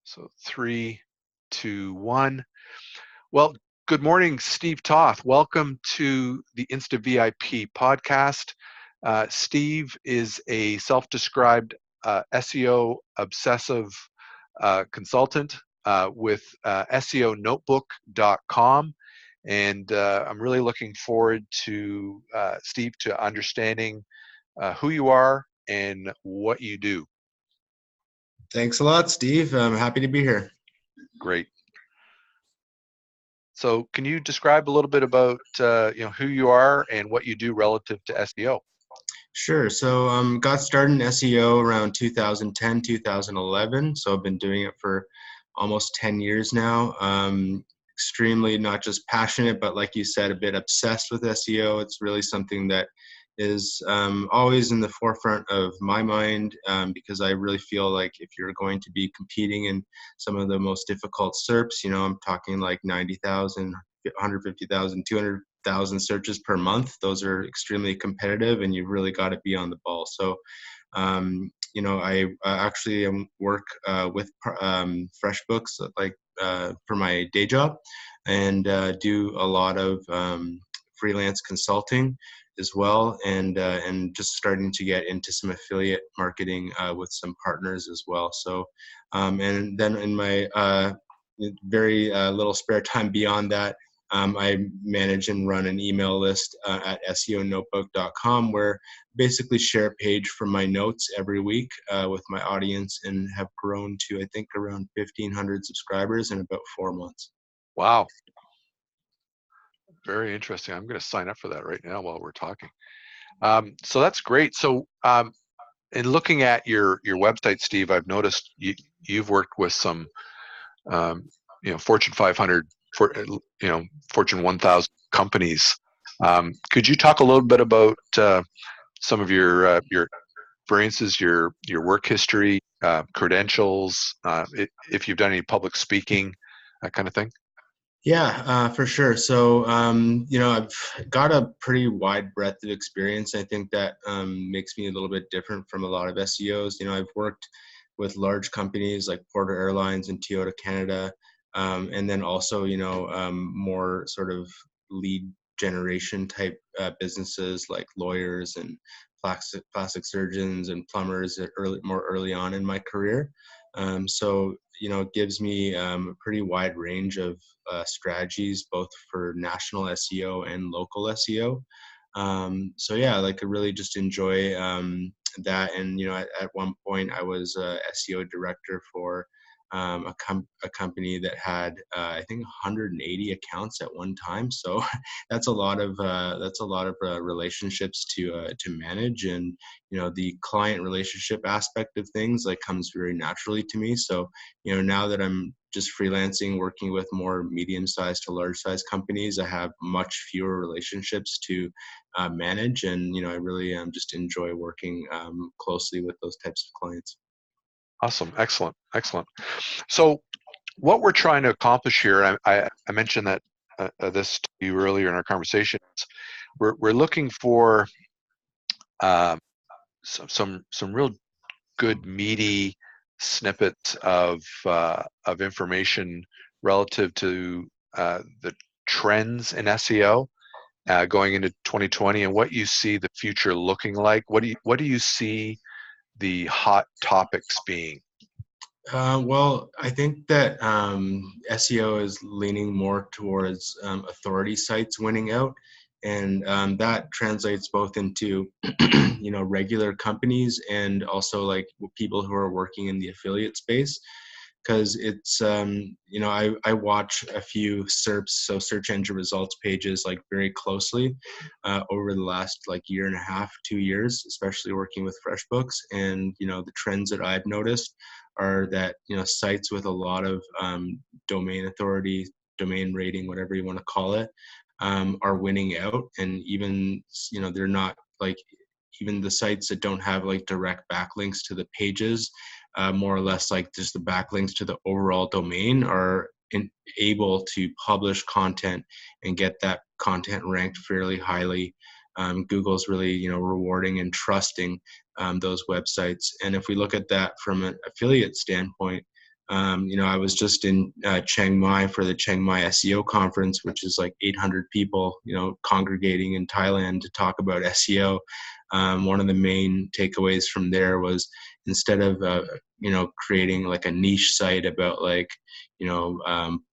So 3, 2, 1. Well, good morning, Steve Toth. Welcome to the Insta VIP podcast. Steve is a self-described SEO obsessive consultant with SEOnotebook.com. And I'm really looking forward to Steve to understanding who you are and what you do. Thanks a lot, Steve. I'm happy to be here. Great. So can you describe a little bit about who you are and what you do relative to SEO? Sure. So got started in SEO around 2010, 2011. So I've been doing it for almost 10 years now. Extremely not just passionate, but like you said, a bit obsessed with SEO. It's really something that is always in the forefront of my mind because I really feel like if you're going to be competing in some of the most difficult SERPs, I'm talking like 90,000, 150,000, 200,000 searches per month. Those are extremely competitive, and you've really got to be on the ball. So, I actually work with FreshBooks for my day job, and do a lot of freelance consulting as well, and just starting to get into some affiliate marketing with some partners as well. So, and then in my very little spare time beyond that, I manage and run an email list at SEOnotebook.com, where basically share a page from my notes every week with my audience, and have grown to, I think, around 1,500 subscribers in about 4 months. Wow. Very interesting. I'm going to sign up for that right now while we're talking. So that's great. So in looking at your website, Steve, I've noticed you've worked with some Fortune 500, Fortune 1000 companies. Could you talk a little bit about some of your experiences, your work history, credentials, if you've done any public speaking, that kind of thing? Yeah, for sure. So, I've got a pretty wide breadth of experience. I think that makes me a little bit different from a lot of SEOs. I've worked with large companies like Porter Airlines and Toyota Canada, and then also, more sort of lead generation type businesses like lawyers and plastic surgeons and plumbers more early on in my career. So, it gives me a pretty wide range of strategies, both for national SEO and local SEO. So yeah, like I really just enjoy that. And at one point I was a SEO director for a company that had I think 180 accounts at one time. So that's a lot of relationships to manage, and the client relationship aspect of things like comes very naturally to me. So now that I'm just freelancing, working with more medium-sized to large-sized companies, I have much fewer relationships to manage, and I really just enjoy working closely with those types of clients. Awesome. Excellent. So what we're trying to accomplish here, and I mentioned that this to you earlier in our conversation, we're looking for some real good meaty snippets of information relative to the trends in SEO going into 2020, and what you see the future looking like. What do you see the hot topics being? Well, I think that SEO is leaning more towards authority sites winning out, and that translates both into regular companies and also like people who are working in the affiliate space. Because it's I watch a few SERPs, so search engine results pages, like very closely over the last like year and a half, 2 years, especially working with FreshBooks. And the trends that I've noticed are that sites with a lot of domain authority, domain rating, whatever you want to call it, are winning out. And even they're not like, even the sites that don't have like direct backlinks to the pages, more or less like just the backlinks to the overall domain, are able to publish content and get that content ranked fairly highly. Google's really rewarding and trusting those websites. And if we look at that from an affiliate standpoint, I was just in Chiang Mai for the Chiang Mai SEO conference, which is like 800 people, congregating in Thailand to talk about SEO. One of the main takeaways from there was, instead of creating like a niche site about like you know um,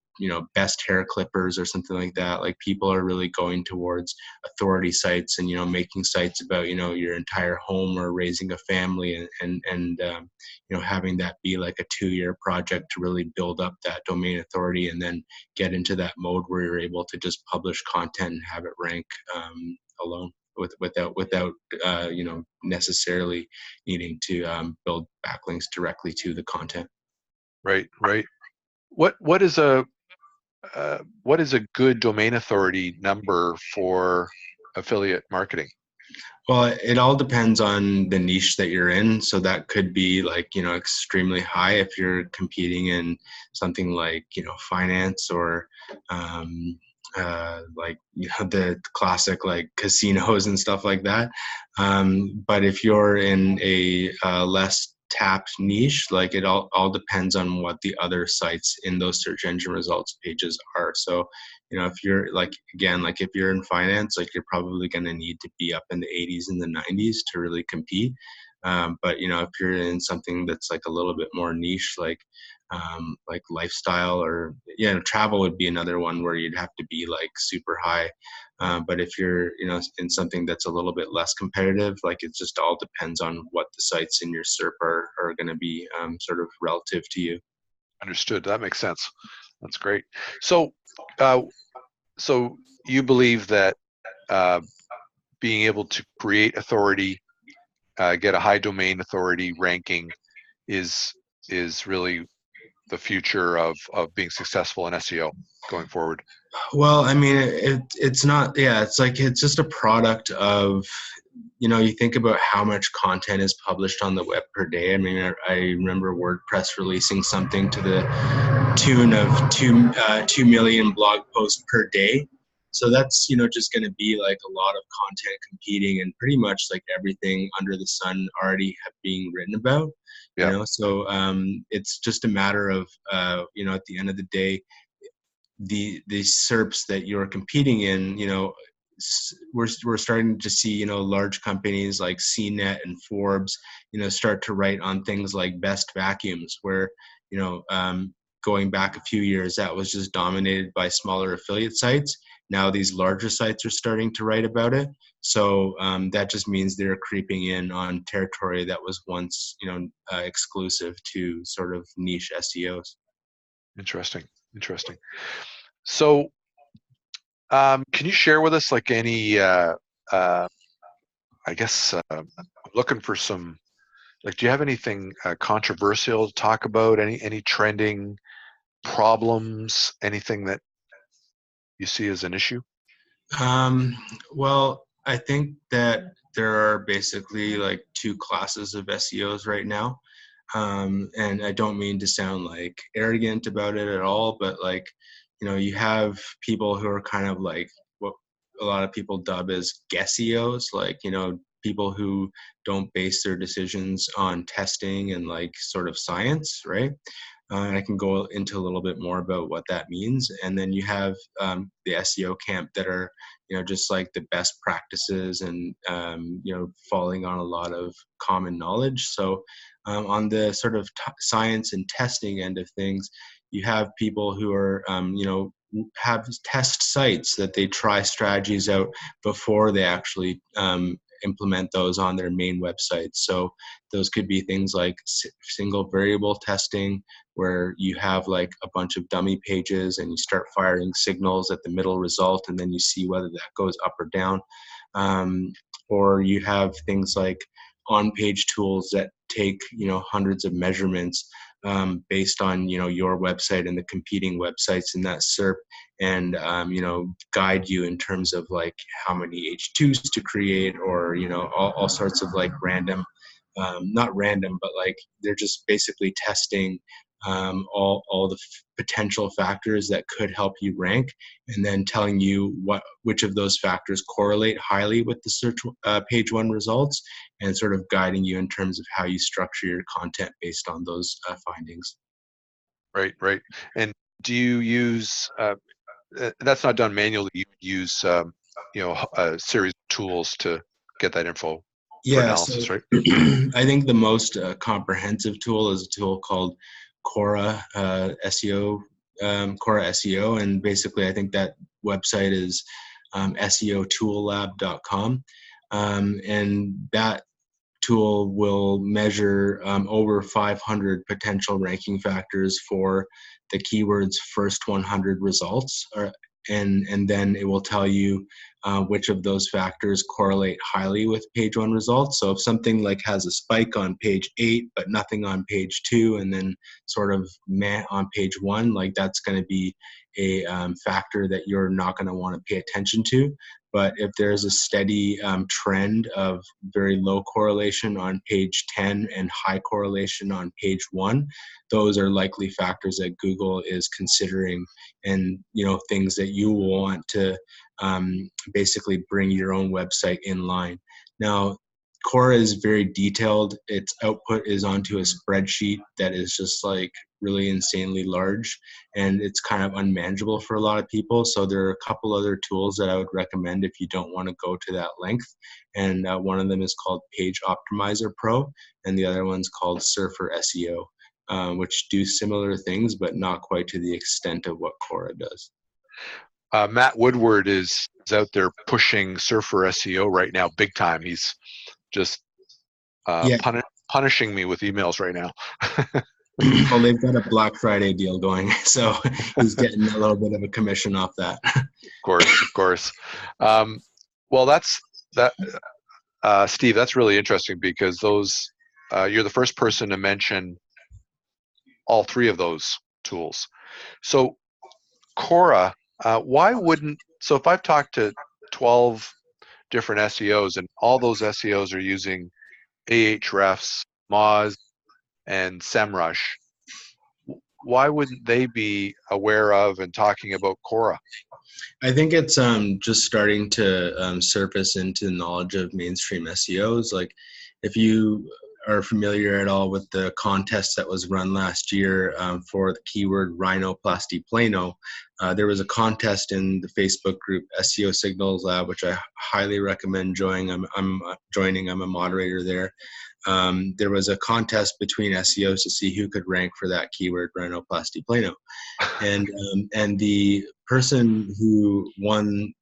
best hair clippers or something like that, like people are really going towards authority sites and making sites about your entire home or raising a family, and having that be like a 2-year project to really build up that domain authority, and then get into that mode where you're able to just publish content and have it rank alone, without necessarily needing to build backlinks directly to the content. Right, right. What is a good domain authority number for affiliate marketing? Well, it all depends on the niche that you're in. So that could be like, extremely high if you're competing in something like, finance, or like, the classic like casinos and stuff like that. But if you're in a less tapped niche, like it all depends on what the other sites in those search engine results pages are. So if you're like, again, like if you're in finance, like you're probably going to need to be up in the 80s and the 90s to really compete. But if you're in something that's like a little bit more niche, like lifestyle, or travel would be another one where you'd have to be like super high. But if you're in something that's a little bit less competitive, like it just all depends on what the sites in your SERP are going to be sort of relative to you. Understood. That makes sense. That's great. So, uh, so you believe that uh, being able to create authority, get a high domain authority ranking, is really the future of being successful in SEO going forward. Well, I mean, it's not, yeah, it's like, it's just a product of, you think about how much content is published on the web per day. I mean, I remember WordPress releasing something to the tune of 2 million blog posts per day. So that's, just going to be like a lot of content competing, and pretty much like everything under the sun already being written about, Yeah. So it's just a matter of, at the end of the day, the SERPs that you're competing in, we're starting to see, large companies like CNET and Forbes, start to write on things like best vacuums, where, going back a few years, that was just dominated by smaller affiliate sites. Now these larger sites are starting to write about it. So that just means they're creeping in on territory that was once, exclusive to sort of niche SEOs. Interesting. Interesting. So, can you share with us like any? I guess I'm looking for some. Like, do you have anything controversial to talk about? Any trending problems? Anything that you see as an issue? Um, well, I think that there are basically like two classes of SEOs right now. And I don't mean to sound like arrogant about it at all, but like, you have people who are kind of like what a lot of people dub as guess-EOs, like, people who don't base their decisions on testing and like sort of science, right? And I can go into a little bit more about what that means. And then you have the SEO camp that are, just like the best practices, and, falling on a lot of common knowledge. So on the sort of science and testing end of things, you have people who are, have test sites that they try strategies out before they actually implement those on their main website. So those could be things like single variable testing, where you have like a bunch of dummy pages and you start firing signals at the middle result, and then you see whether that goes up or down. Or you have things like on-page tools that take, hundreds of measurements based on, your website and the competing websites in that SERP, and, guide you in terms of like how many H2s to create, or, all sorts of like random, not random, but like they're just basically testing all the potential factors that could help you rank, and then telling you which of those factors correlate highly with the search page one results, and sort of guiding you in terms of how you structure your content based on those findings. Right, right. And do you use that's not done manually? You use a series of tools to get that info for Yeah, so analysis, right? I think the most comprehensive tool is a tool called Cora SEO, Cora SEO, and basically I think that website is SEOtoollab.com, and that tool will measure over 500 potential ranking factors for the keyword's first 100 results, and then it will tell you which of those factors correlate highly with page one results. So if something like has a spike on page 8 but nothing on page 2, and then sort of meh on page 1, like that's going to be a factor that you're not going to want to pay attention to. But if there's a steady trend of very low correlation on page 10 and high correlation on page 1, those are likely factors that Google is considering, and things that you will want to basically bring your own website in line. Now, Cora is very detailed. Its output is onto a spreadsheet that is just like really insanely large, and it's kind of unmanageable for a lot of people. So there are a couple other tools that I would recommend if you don't want to go to that length. And one of them is called Page Optimizer Pro, and the other one's called Surfer SEO, which do similar things, but not quite to the extent of what Cora does. Matt Woodward is out there pushing Surfer SEO right now, big time. He's just Yeah. punishing me with emails right now. Well, they've got a Black Friday deal going, so he's getting a little bit of a commission off that. Of course, of course. Well, Steve. That's really interesting because those you're the first person to mention all three of those tools. So, Cora, why wouldn't? So, if I've talked to 12 different SEOs and all those SEOs are using Ahrefs, Moz, and SEMrush, why wouldn't they be aware of and talking about Cora? I think it's just starting to surface into knowledge of mainstream SEOs. Like, if you are familiar at all with the contest that was run last year for the keyword rhinoplasty plano, there was a contest in the Facebook group SEO Signals Lab, which I highly recommend joining. I'm joining. I'm a moderator there. There was a contest between SEOs to see who could rank for that keyword rhinoplasty plano, and the person who won,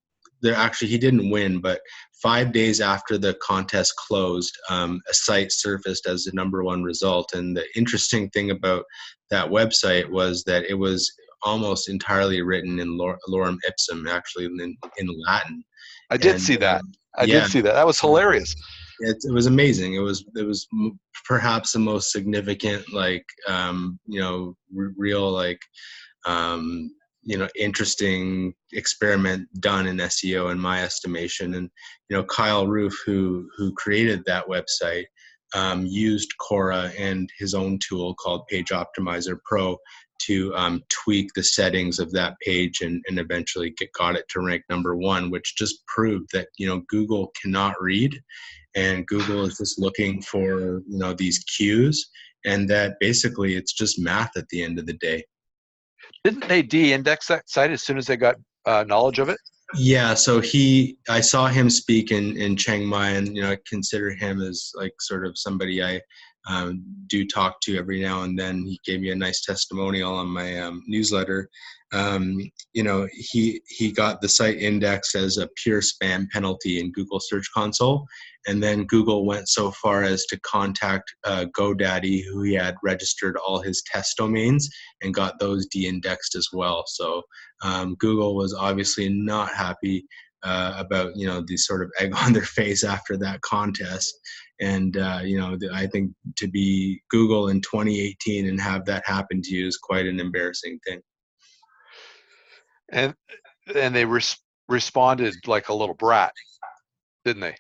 there actually he didn't win, but 5 days after the contest closed, a site surfaced as the #1 result. And the interesting thing about that website was that it was almost entirely written in lorem ipsum, actually in Latin. I did And see that. I did yeah, see that. That was hilarious. it was amazing. It was perhaps the most significant, real, interesting experiment done in SEO in my estimation. And Kyle Roof, who created that website, used Cora and his own tool called Page Optimizer Pro to tweak the settings of that page, and eventually got it to rank #1, which just proved that Google cannot read, and Google is just looking for these cues, and that basically it's just math at the end of the day. Didn't they de-index that site as soon as they got knowledge of it? Yeah, so I saw him speak in Chiang Mai, and I consider him as like sort of somebody I do talk to every now and then. He gave me a nice testimonial on my newsletter. He got the site indexed as a pure spam penalty in Google Search Console, and then Google went so far as to contact GoDaddy, who he had registered all his test domains, and got those de-indexed as well. So Google was obviously not happy about the sort of egg on their face after that contest. And I think to be Google in 2018 and have that happen to you is quite an embarrassing thing. And they responded like a little brat, didn't they?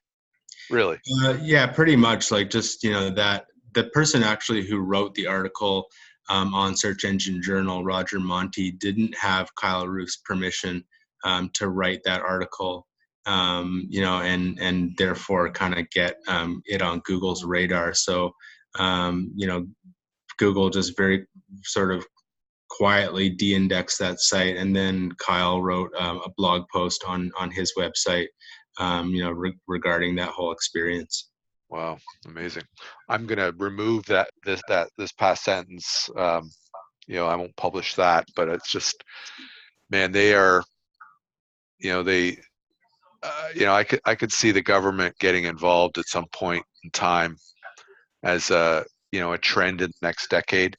Really? Yeah, pretty much. Like, just that the person actually who wrote the article on Search Engine Journal, Roger Monti, didn't have Kyle Roof's permission to write that article. And therefore kind of get it on Google's radar. So, Google just very sort of quietly de-indexed that site, and then Kyle wrote a blog post on his website, regarding that whole experience. Wow, amazing. I'm gonna remove this past sentence. I won't publish that, but it's just, man, they are, they, I could see the government getting involved at some point in time as a trend in the next decade,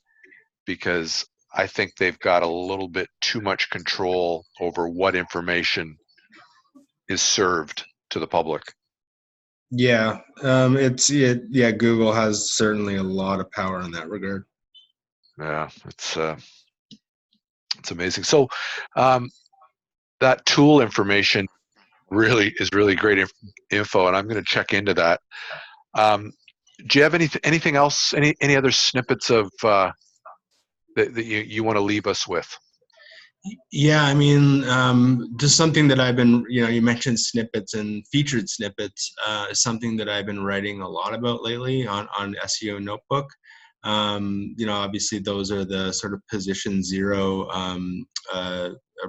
because I think they've got a little bit too much control over what information is served to the public. Yeah, Google has certainly a lot of power in that regard. Yeah, it's amazing. So that tool information really is really great info, and I'm going to check into that. Do you have anything else? Any other snippets of that you want to leave us with? Yeah, I mean, just something that I've been, you mentioned snippets, and featured snippets is something that I've been writing a lot about lately on SEO Notebook. Obviously those are the sort of position zero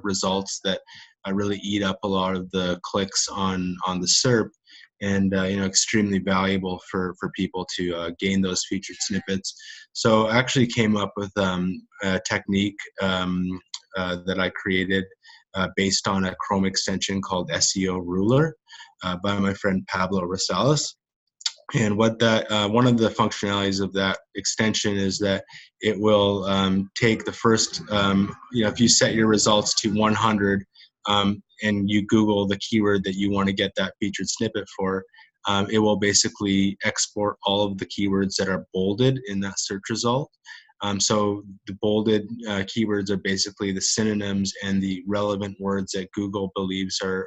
results that really eat up a lot of the clicks on the SERP, and extremely valuable for people to gain those featured snippets. So I actually came up with a technique that I created based on a Chrome extension called SEO Ruler by my friend Pablo Rosales. And what that one of the functionalities of that extension is that it will take the first, if you set your results to 100 and you Google the keyword that you want to get that featured snippet for, it will basically export all of the keywords that are bolded in that search result. So the bolded keywords are basically the synonyms and the relevant words that Google believes are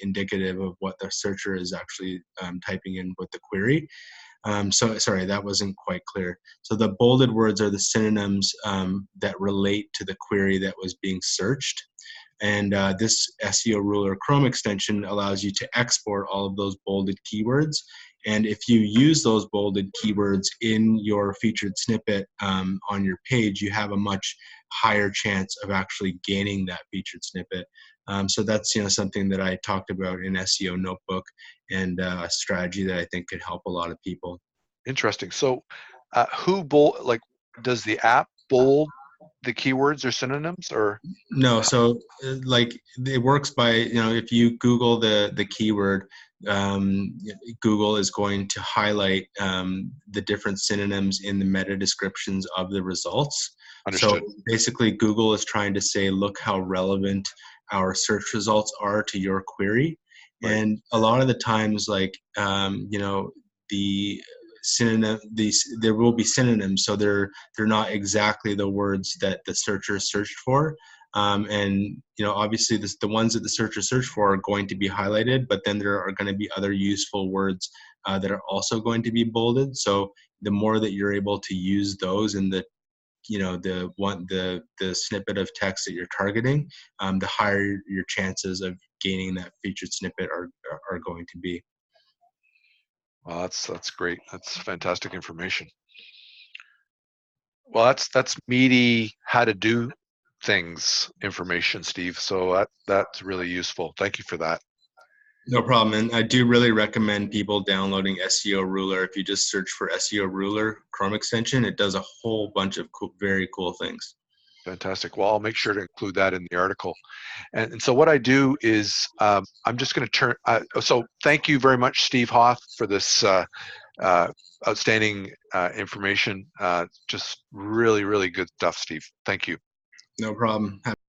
indicative of what the searcher is actually typing in with the query. So sorry, that wasn't quite clear. So the bolded words are the synonyms that relate to the query that was being searched. And this SEO Ruler Chrome extension allows you to export all of those bolded keywords. And if you use those bolded keywords in your featured snippet on your page, you have a much higher chance of actually gaining that featured snippet. So that's something that I talked about in SEO Notebook, and a strategy that I think could help a lot of people. Interesting. So, does the app bold the keywords or synonyms, or? No, so like it works by, if you Google the keyword, Google is going to highlight the different synonyms in the meta descriptions of the results. Understood. So basically Google is trying to say, look how relevant our search results are to your query. Right. And a lot of the times, like, the synonym, there will be synonyms, so they're not exactly the words that the searcher searched for. And obviously the ones that the searcher searched for are going to be highlighted, but then there are going to be other useful words that are also going to be bolded. So the more that you're able to use those in the the snippet of text that you're targeting, the higher your chances of gaining that featured snippet are going to be. Well, that's great. That's fantastic information. Well, that's meaty how to do things information, Steve. So that's really useful. Thank you for that. No problem. And I do really recommend people downloading SEO Ruler. If you just search for SEO Ruler Chrome extension, it does a whole bunch of very cool things. Fantastic. Well, I'll make sure to include that in the article. And so what I do is I'm just going to turn. So thank you very much, Steve Hoth, for this outstanding information. Just really, really good stuff, Steve. Thank you. No problem.